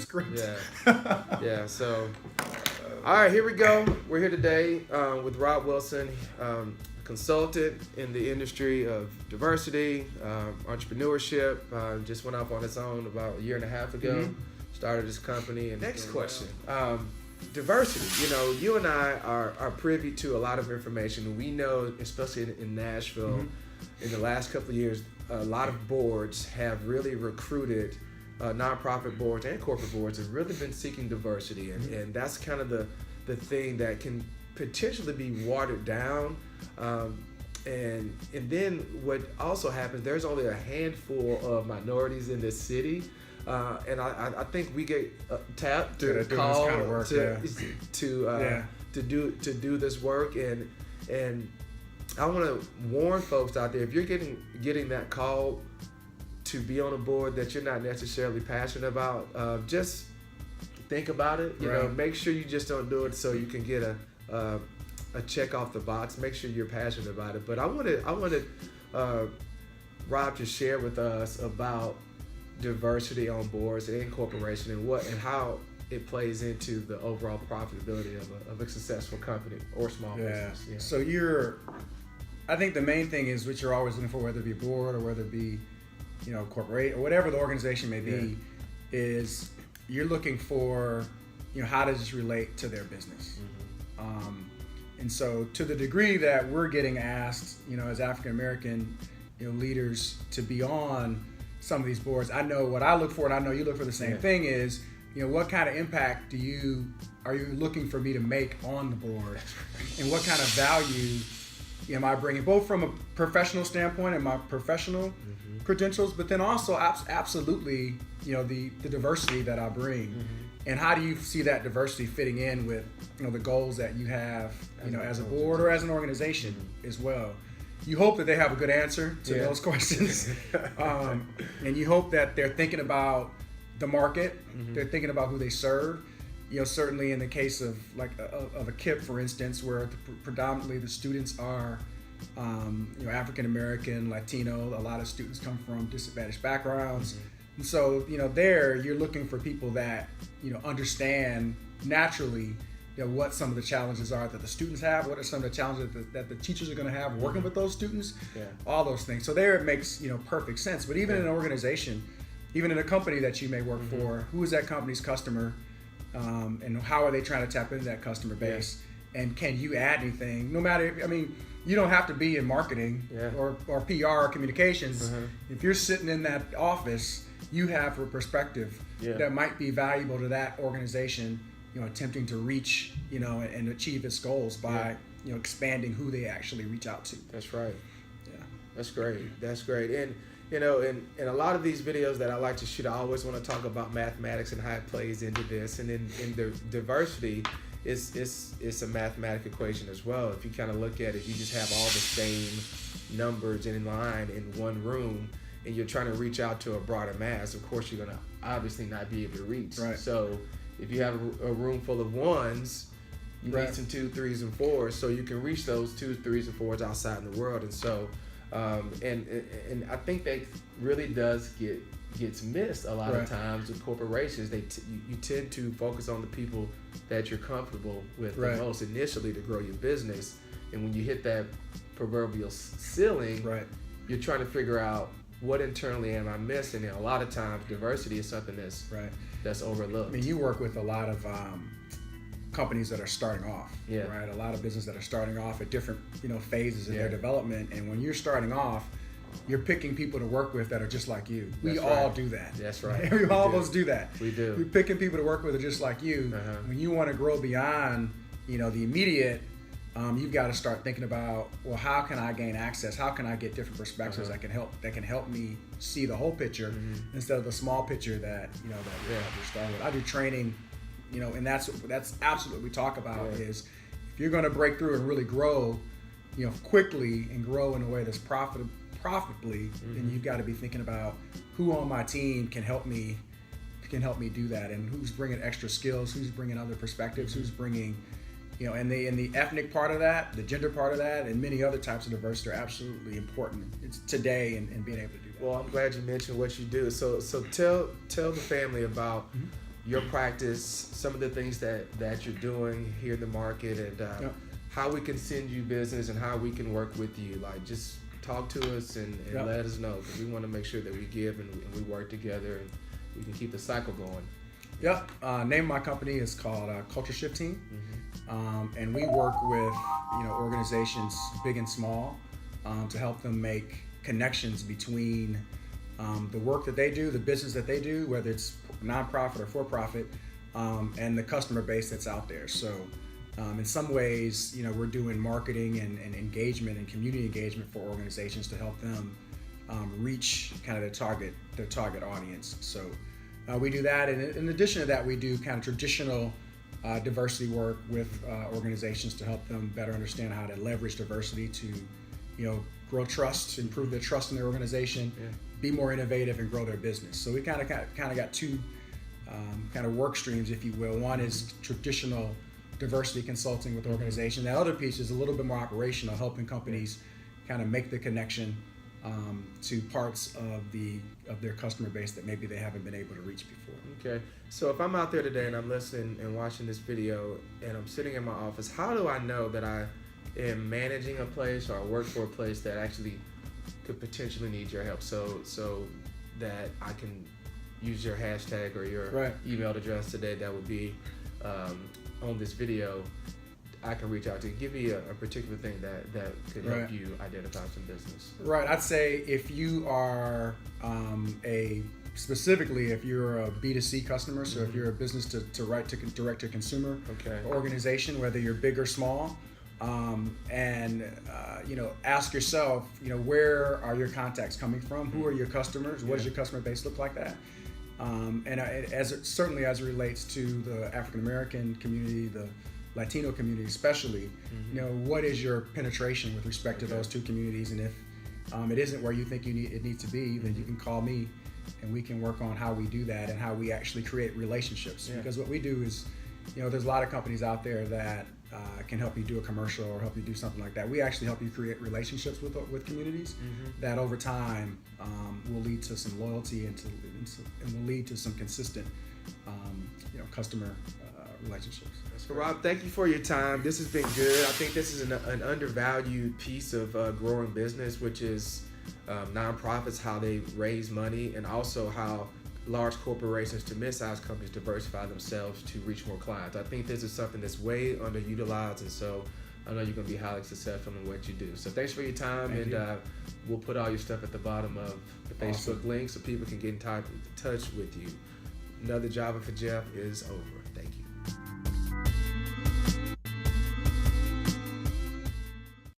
script. Yeah. So, all right, here we go. We're here today with Rob Wilson, consultant in the industry of diversity, entrepreneurship. Just went off on his own about a year and a half ago. Started his company. And next question. Diversity. You know, you and I are privy to a lot of information. We know, especially in Nashville, in the last couple of years, a lot of boards have really recruited, nonprofit boards and corporate boards have really been seeking diversity. And that's kind of the thing that can potentially be watered down. And then what also happens, there's only a handful of minorities in this city. And I think we get tapped to call kind of work, to do this work, and I want to warn folks out there, if you're getting that call to be on a board that you're not necessarily passionate about, just think about it. You know, make sure you just don't do it so you can get a check off the box. Make sure you're passionate about it. But I wanted Rob to share with us about diversity on boards and corporation and how it plays into the overall profitability of a successful company or small business. Yeah. So I think the main thing is what you're always looking for, whether it be board or whether it be, corporate or whatever the organization may be, is you're looking for, how does this relate to their business? And so to the degree that we're getting asked, as African American, leaders to be on some of these boards, I know what I look for, and I know you look for the same thing, is, what kind of impact are you looking for me to make on the board? And what kind of value am I bringing, both from a professional standpoint and my professional credentials, but then also absolutely, the diversity that I bring. And how do you see that diversity fitting in with, the goals that you have, as a board or as an organization as well? You hope that they have a good answer to those questions. And you hope that they're thinking about the market, they're thinking about who they serve. Certainly in the case of of a KIP, for instance, where predominantly the students are, African American, Latino. A lot of students come from disadvantaged backgrounds. And so, there you're looking for people that, understand naturally, what some of the challenges are that the students have, what are some of the challenges that the teachers are going to have working with those students, all those things. So there it makes, perfect sense. But even in an organization, even in a company that you may work for, who is that company's customer, and how are they trying to tap into that customer base? And can you add anything? No matter, you don't have to be in marketing or PR or communications. If you're sitting in that office, you have a perspective that might be valuable to that organization, attempting to reach, and achieve its goals by, expanding who they actually reach out to. That's right. Yeah. That's great. And, in a lot of these videos that I like to shoot, I always want to talk about mathematics and how it plays into this. And in the diversity, it's a mathematical equation as well. If you kind of look at it, you just have all the same numbers in line in one room, and you're trying to reach out to a broader mass. Of course, you're going to obviously not be able to reach. Right. So if you have a room full of ones, you need some 2s, 3s, and 4s, so you can reach those 2s, 3s, and 4s outside in the world. And so, and I think that really gets missed a lot of times with corporations. You tend to focus on the people that you're comfortable with the most initially to grow your business, and when you hit that proverbial ceiling, you're trying to figure out, what internally am I missing? And a lot of times diversity is something that's overlooked. You work with a lot of companies that are starting off, right? A lot of businesses that are starting off at different, phases in their development. And when you're starting off, you're picking people to work with that are just like you. We all do that. That's right. We all of us do that. We do. We're picking people to work with that are just like you. When you want to grow beyond, the immediate, you've got to start thinking about, well, how can I gain access? How can I get different perspectives that can help me see the whole picture instead of the small picture that we're starting with. I do training, and that's absolutely what we talk about is, if you're going to break through and really grow, quickly and grow in a way that's profitably, then you've got to be thinking about who on my team can help me do that, and who's bringing extra skills, who's bringing other perspectives, who's bringing and the ethnic part of that, the gender part of that, and many other types of diversity are absolutely important. It's today and being able to do that. Well, I'm glad you mentioned what you do. So tell the family about your practice, some of the things that you're doing here in the market, and how we can send you business and how we can work with you. Like, just talk to us and let us know, because we want to make sure that we give and we work together and we can keep the cycle going. Yep. Name of my company is called Culture Shift Team, and we work with organizations big and small to help them make connections between the work that they do, the business that they do, whether it's nonprofit or for-profit, and the customer base that's out there. So in some ways, we're doing marketing and engagement and community engagement for organizations to help them reach kind of their target audience. So we do that, and in addition to that, we do kind of traditional diversity work with organizations to help them better understand how to leverage diversity to grow trust, improve their trust in their organization, be more innovative, and grow their business. So we kind of got two kind of work streams, if you will. One is traditional diversity consulting with organizations. The other piece is a little bit more operational, helping companies kind of make the connection to parts of their customer base that maybe they haven't been able to reach before. Okay, so if I'm out there today and I'm listening and watching this video and I'm sitting in my office, how do I know that I am managing a place or I work for a place that actually could potentially need your help, so that I can use your hashtag or your email address today that would be on this video? I can reach out to you. Give me a particular thing that could help you identify some business. Right. I'd say if you are specifically if you're a B2C customer, so if you're a business to direct to consumer organization, whether you're big or small, and ask yourself, where are your contacts coming from? Who are your customers? What does your customer base look like that? And certainly as it relates to the African American community, the Latino community especially, what is your penetration with respect to those two communities? And if it isn't where you think it needs to be, then you can call me and we can work on how we do that and how we actually create relationships. Because what we do is, there's a lot of companies out there that can help you do a commercial or help you do something like that. We actually help you create relationships with communities that over time will lead to some loyalty and will lead to some consistent customer relationships. So Rob, thank you for your time. This has been good. I think this is an undervalued piece of growing business, which is nonprofits, how they raise money, and also how large corporations to mid-sized companies diversify themselves to reach more clients. I think this is something that's way underutilized, and so I know you're going to be highly successful in what you do. So thanks for your time, Thank you. We'll put all your stuff at the bottom of the Facebook link so people can get in touch with you. Another Java for Jeff is over. Thank you.